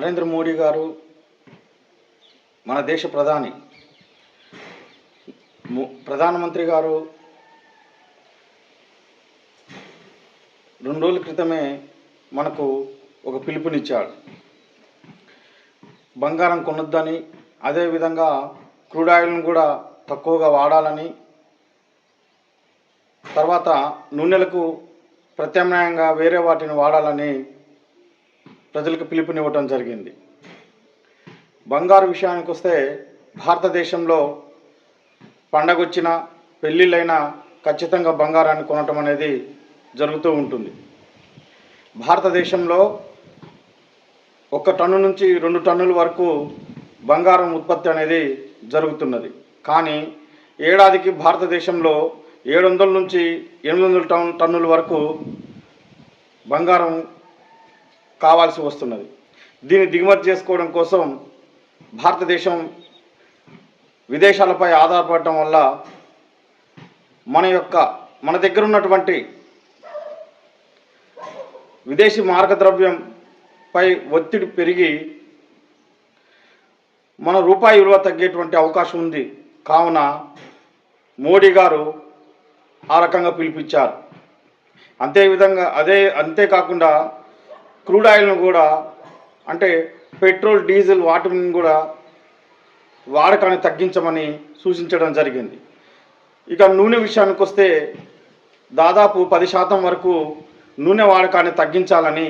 నరేంద్ర మోడీ గారు మన దేశ ప్రధానమంత్రి గారు 2 రోజుల క్రితమే మనకు ఒక పిలుపునిచ్చాడు. బంగారం కొనొద్దని, అదేవిధంగా క్రూడ్ ఆయిల్ను కూడా తక్కువగా వాడాలని, తర్వాత నూనెలకు ప్రత్యామ్నాయంగా వేరే వాటిని వాడాలని ప్రజలకు పిలుపునివ్వటం జరిగింది. బంగారు విషయానికి వస్తే భారతదేశంలో పండగొచ్చినా పెళ్ళిళ్ళైనా ఖచ్చితంగా బంగారాన్ని కొనటం అనేది జరుగుతూ ఉంటుంది. భారతదేశంలో 1 టన్ను నుంచి 2 టన్నుల వరకు బంగారం ఉత్పత్తి అనేది జరుగుతున్నది. కానీ ఏడాదికి భారతదేశంలో 700 నుంచి 800 టన్నుల వరకు బంగారం కావాల్సి వస్తున్నది. దీన్ని దిగుమతి చేసుకోవడం కోసం భారతదేశం విదేశాలపై ఆధారపడటం వల్ల మన దగ్గర ఉన్నటువంటి విదేశీ మార్గద్రవ్యంపై ఒత్తిడి పెరిగి మన రూపాయి విలువ తగ్గేటువంటి అవకాశం ఉంది. కావున మోడీ గారు ఆ రకంగా పిలిపించారు. అంతేకాకుండా క్రూడ్ ఆయిల్ను కూడా, అంటే పెట్రోల్, డీజిల్ వాటిని కూడా వాడకాన్ని తగ్గించమని సూచించడం జరిగింది. ఇక నూనె విషయానికి వస్తే దాదాపు 10% వరకు నూనె వాడకాన్ని తగ్గించాలని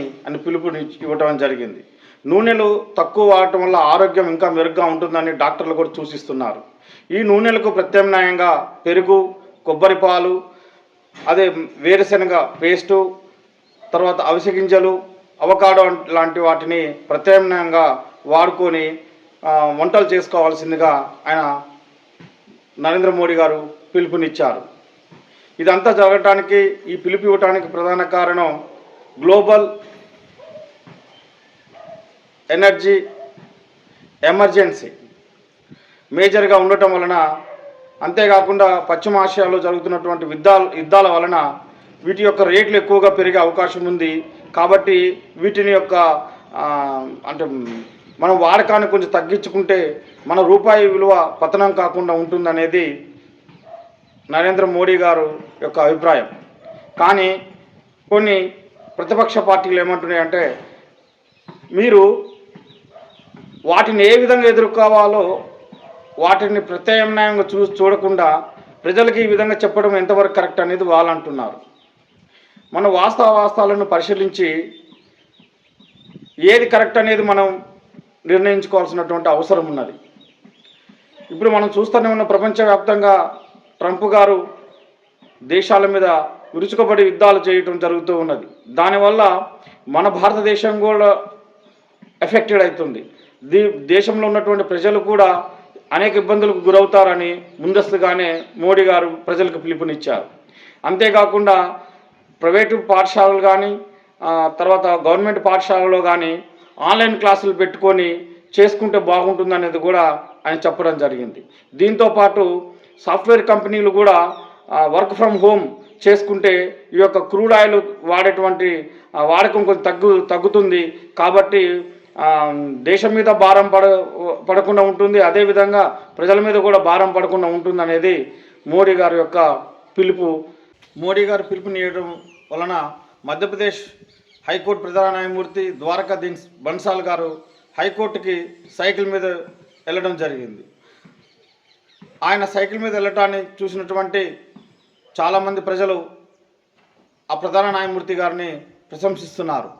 పిలుపుని ఇవ్వటం జరిగింది. నూనెలు తక్కువ వాడటం వల్ల ఆరోగ్యం ఇంకా మెరుగ్గా ఉంటుందని డాక్టర్లు కూడా సూచిస్తున్నారు. ఈ నూనెలకు ప్రత్యామ్నాయంగా పెరుగు, కొబ్బరి పాలు, అదే వేరుశనగ పేస్టు, తర్వాత అవిసె గింజలు, అవకాడో లాంటి వాటిని ప్రత్యామ్నాయంగా వాడుకొని వంటలు చేసుకోవాల్సిందిగా నరేంద్ర మోడీ గారు పిలుపునిచ్చారు. ఇదంతా జరగటానికి, ఈ పిలుపు ఇవ్వడానికి ప్రధాన కారణం గ్లోబల్ ఎనర్జీ ఎమర్జెన్సీ మేజర్గా ఉండటం వలన, అంతేకాకుండా పశ్చిమ ఆసియాలో జరుగుతున్నటువంటి యుద్ధాల వలన వీటి యొక్క రేట్లు ఎక్కువగా పెరిగే అవకాశం ఉంది. కాబట్టి వీటిని యొక్క మనం వాడకాన్ని కొంచెం తగ్గించుకుంటే మన రూపాయి విలువ పతనం కాకుండా ఉంటుందనేది నరేంద్ర మోడీ గారు యొక్క అభిప్రాయం. కానీ కొన్ని ప్రతిపక్ష పార్టీలు ఏమంటున్నాయంటే, మీరు వాటిని ఏ విధంగా ఎదుర్కోవాలో వాటిని ప్రత్యామ్నాయంగా చూడకుండా ప్రజలకి ఈ విధంగా చెప్పడం ఎంతవరకు కరెక్ట్ అనేది వాళ్ళు అంటున్నారు. మన వాస్తవాలను పరిశీలించి ఏది కరెక్ట్ అనేది మనం నిర్ణయించుకోవాల్సినటువంటి అవసరం ఉన్నది. ఇప్పుడు మనం చూస్తూనే ఉన్న ప్రపంచవ్యాప్తంగా ట్రంప్ గారు దేశాల మీద విరుచుకబడి యుద్ధాలు చేయటం జరుగుతూ ఉన్నది. దానివల్ల మన భారతదేశం కూడా ఎఫెక్టెడ్ అవుతుంది. దేశంలో ఉన్నటువంటి ప్రజలు కూడా అనేక ఇబ్బందులకు గురవుతారని ముందస్తుగానే మోడీ గారు ప్రజలకు పిలుపునిచ్చారు. అంతేకాకుండా ప్రైవేటు పాఠశాలలు కానీ, తర్వాత గవర్నమెంట్ పాఠశాలలో కానీ ఆన్లైన్ క్లాసులు పెట్టుకొని చేసుకుంటే బాగుంటుందనేది కూడా ఆయన చెప్పడం జరిగింది. దీంతోపాటు సాఫ్ట్వేర్ కంపెనీలు కూడా వర్క్ ఫ్రమ్ హోమ్ చేసుకుంటే ఈ యొక్క క్రూడ్ ఆయిల్ వాడేటువంటి వాడకం కొంచెం తగ్గుతుంది. కాబట్టి దేశం మీద భారం పడకుండా ఉంటుంది, అదేవిధంగా ప్రజల మీద కూడా భారం పడకుండా ఉంటుంది అనేది మోడీ గారి యొక్క పిలుపు. మోడీ గారు పిలుపునియడం వలన మధ్యప్రదేశ్ హైకోర్టు ప్రధాన న్యాయమూర్తి ద్వారకాధీశ్ బన్సాల్ గారు హైకోర్టుకి సైకిల్ మీద వెళ్ళడం జరిగింది. ఆయన సైకిల్ మీద వెళ్ళటాన్ని చూసినటువంటి చాలామంది ప్రజలు ఆ ప్రధాన న్యాయమూర్తి గారిని ప్రశంసిస్తున్నారు.